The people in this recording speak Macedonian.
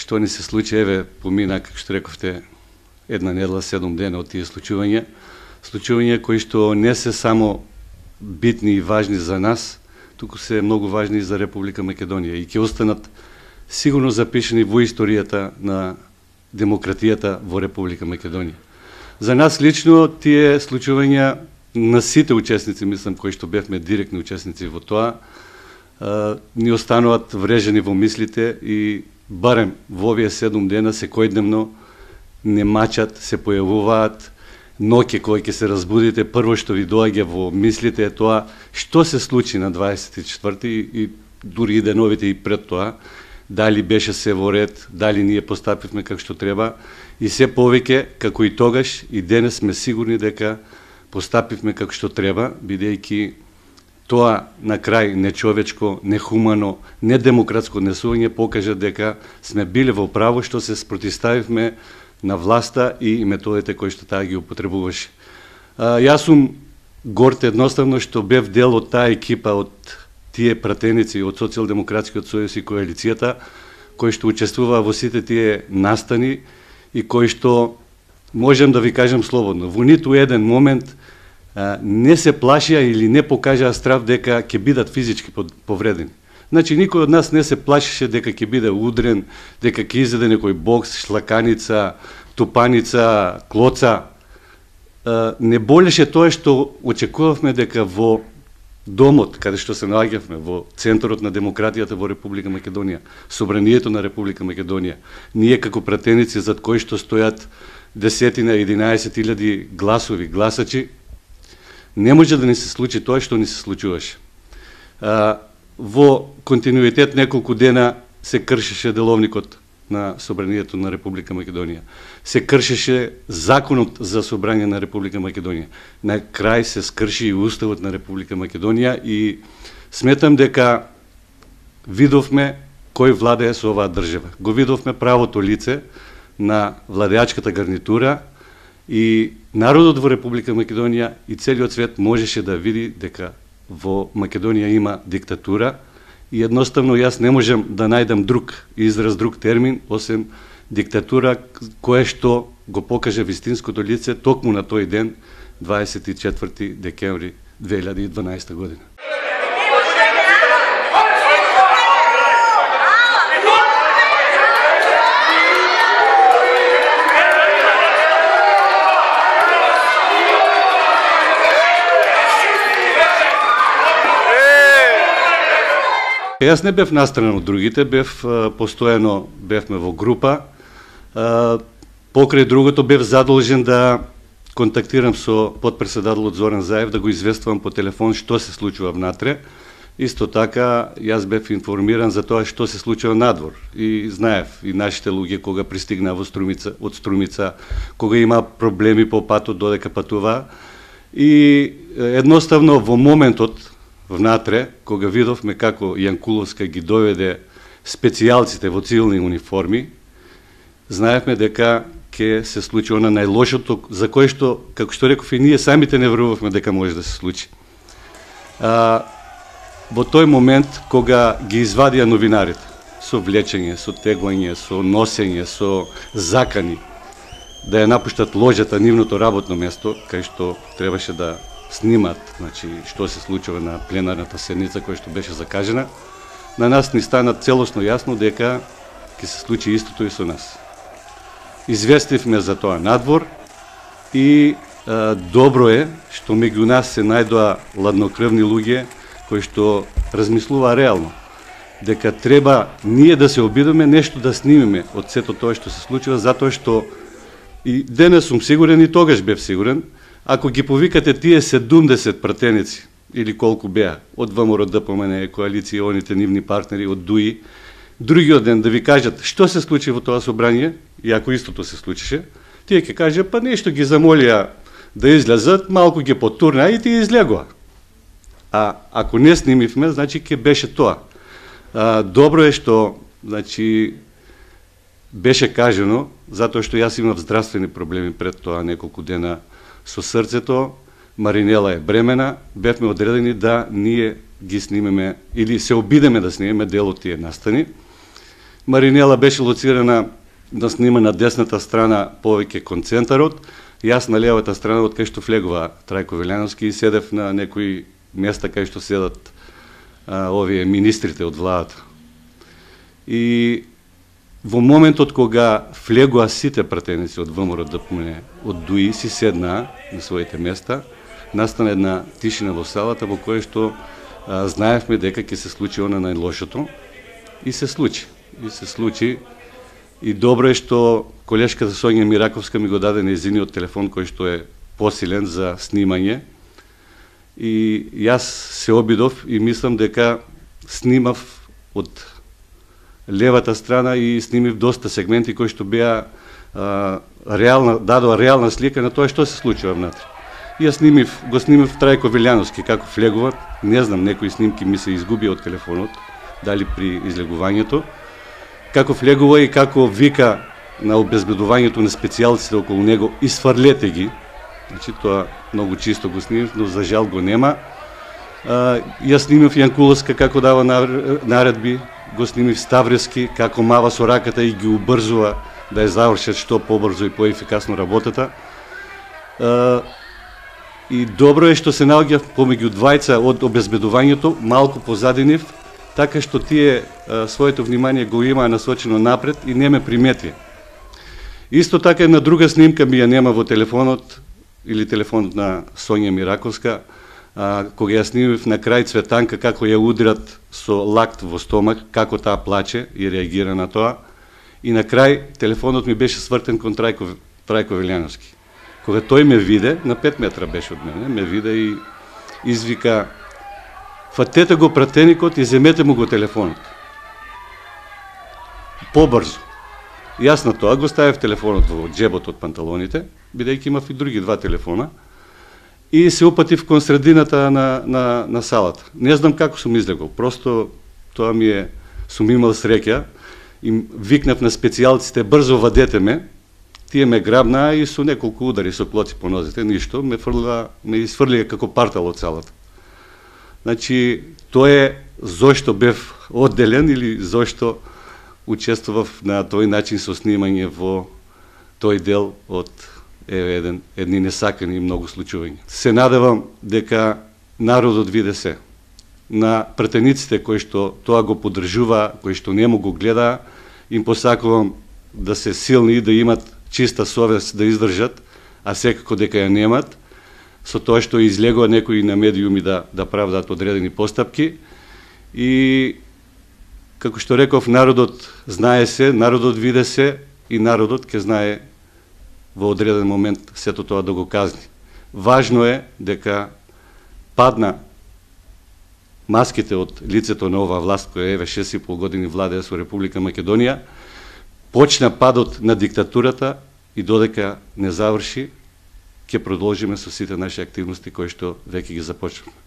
што ни се случи, еве, помина, како што рековте, една недела, 7 дена од тие случувања кои што не се само битни и важни за нас, туку се многу важни и за Република Македонија и ќе останат сигурно запишени во историјата на демократијата во Република Македонија. За нас лично тие случувања на сите учесници, мислам, кои што бевме директни учесници во тоа, ни остануваат врежени во мислите и барем во овие 7 дена секојдневно не мачат, се појавуваат ноќе кои ќе се разбудите, прво што ви доаѓа во мислите е тоа што се случи на 24 и дури и деновите и пред тоа, дали беше се во ред, дали ние постапивме како што треба и се повеќе, како и тогаш, и денес сме сигурни дека постапивме како што треба, бидејќи тоа на крај нечовечко, нехумано, недемократско однесување покажа дека сме биле во право што се спротивставивме на власта и методите кои што таа ги употребуваше. Јас сум горд едноставно што бев дел од таа екипа, од тие пратеници од Социјалдемократскиот сојуз и коалицијата, кои што учествуваа во сите тие настани и кои што, можем да ви кажем слободно, во ниту еден момент не се плашија или не покажаа страв дека ќе бидат физички повредени. Значи, никој од нас не се плашеше дека ќе биде удрен, дека ќе изеде некој бокс, шлаканица, тупаница, клоца. Не болеше тоа што очекувавме дека во домот, каде што се наоѓавме, во центарот на демократијата во Република Македонија, собранието на Република Македонија, ние како пратеници зад кои што стојат 10-11 гласови, гласачи, не може да ни се случи тоа што ни се случуваше. Во континуитет неколку дена се кршеше деловникот на собранието на Република Македонија. Се кршеше законот за собрање на Република Македонија. На крај се скрши и уставот на Република Македонија и сметам дека видовме кој владее со оваа држава. Го видовме правото лице на владеачката гарнитура и народот во Република Македонија и целиот свет можеше да види дека во Македонија има диктатура и едноставно јас не можам да најдам друг израз, друг термин, осем диктатура која што го покаже вистинското лице токму на тој ден, 24 декември 2012 година. Јас не бев настран од другите, постојано бевме во група. Покрај другото бев задолжен да контактирам со потпредседателот Зоран Заев, да го известувам по телефон што се случува внатре. Исто така, јас бев информиран за тоа што се случува надвор. И знаев, и нашите луѓе кога пристигнаа од Струмица, кога има проблеми по патот додека патуваа. И едноставно во моментот внатре, кога видовме како Јанкуловска ги доведе специјалците во цивилни униформи, знаевме дека ќе се случи она најлошото, за кое што, како што реков, и ние самите не верувавме дека може да се случи. Во тој момент, кога ги извадија новинарите, со влечење, со теглање, со носење, со закани, да ја напуштат ложата, нивното работно место, кај што требаше да снимат, значи, што се случува на пленарната седница која што беше закажена, на нас ни стана целосно јасно дека ќе се случи истото и со нас. Известивме за тоа надвор и добро е што меѓу нас се најдоа ладнокрвни луѓе кои што размислуваа реално, дека треба ние да се обидеме нешто да снимиме од сето тоа што се случува, затоа што и денес сум сигурен и тогаш бев сигурен, ако ги повикате тие 70 пратеници, или колку беа, од ВМРО, ДПМН, коалиција, оните нивни партнери, од ДУИ, другиот ден да ви кажат што се случи во тоа собрание, и ако истото се случише, тие ќе кажат, па нешто ги замолија да излезат, малку ги потурна и тие излегоа. А ако не снимивме, значи ќе беше тоа. Добро е што, значи, беше кажено, затоа што јас имав здравствени проблеми пред тоа неколку дена со срцето, Маринела е бремена, бевме одредени да ние ги снимеме или се обидеме да снимеме дел од тие настани. Маринела беше лоцирана да снима на десната страна повеќе концентарот, јас на левата страна од кај што влегува Трајко Велјановски и седев на некои места кај што седат овие министрите од владата. И во моментот кога влегува сите пратеници од ВМРО ДПМН од ДУИ, си седнаа на своите места, настана една тишина во салата во која што знаевме дека ќе се случи она најлошото и се случи. И добро е што колешката Сонја Мираковска ми го даде нејзиниот телефон кој што е посилен за снимање. И јас се обидов и мислам дека снимав од левата страна и снимив доста сегменти кои што беа дадоа реална слика на тоа што се случува внатре. И јас го снимив Трајко Велјановски како влегува, не знам, некои снимки ми се изгуби од телефонот, дали при излегувањето, како влегува и како вика на обезбедувањето на специјалците околу него, изфрлете ги. Значи, тоа многу чисто го снимив, но за жал го нема. Јас снимив Јанкуловска како дава наредби, го снимив Ставрески како мава со раката и ги убрзува да ја завршат што побрзо и поефикасно работата. И добро е што се наоѓа помеѓу двајца од обезбедувањето, малку позадинив, така што тие своето внимание го имаа насочено напред и не ме примети. Исто така една друга снимка ми ја нема во телефонот, или телефонот на Сонја Мираковска, кога ја снимив на крај Цветанка како ја удрат со лакт во стомак, како таа плаче и реагира на тоа. И на крај телефонот ми беше свртен кон Трајко Велјановски. Кога тој ме виде, на 5 метра беше од мене, ме виде и извика: фатете го пратеникот и земете му го телефонот. Побрзо. Јас на тоа го ставив телефонот во џебот од панталоните, бидејќи имав и други 2 телефона, и се упатив кон средината на салата. Не знам како сум излегол, просто тоа сум имал среќа и викнав на специјалците: брзо вадете ме. Тие ме грабнаа и со неколку удари со клоци по нозете, ништо, ме изфрлија како партал од салата. Значи, тоа е зошто бев одделен или зошто учествував на тој начин со снимање во тој дел од едни несакани и многу случувања. Се надевам дека народот виде се. На пратениците кои што тоа го поддржуваа, кои што не му го гледаа, им посакувам да се силни и да имат чиста совест да издржат, а секако дека ја немат, со тоа што излегува некои на медиуми да правдат одредени постапки. И, како што реков, народот знае се, народот виде се и народот ќе знае во одреден момент сето тоа да го казни. Важно е дека падна маските од лицето на оваа власт која еве 6,5 години владее со Република Македонија, почна падот на диктатурата и додека не заврши, ќе продолжиме со сите наши активности кои што веќе ги започнавме.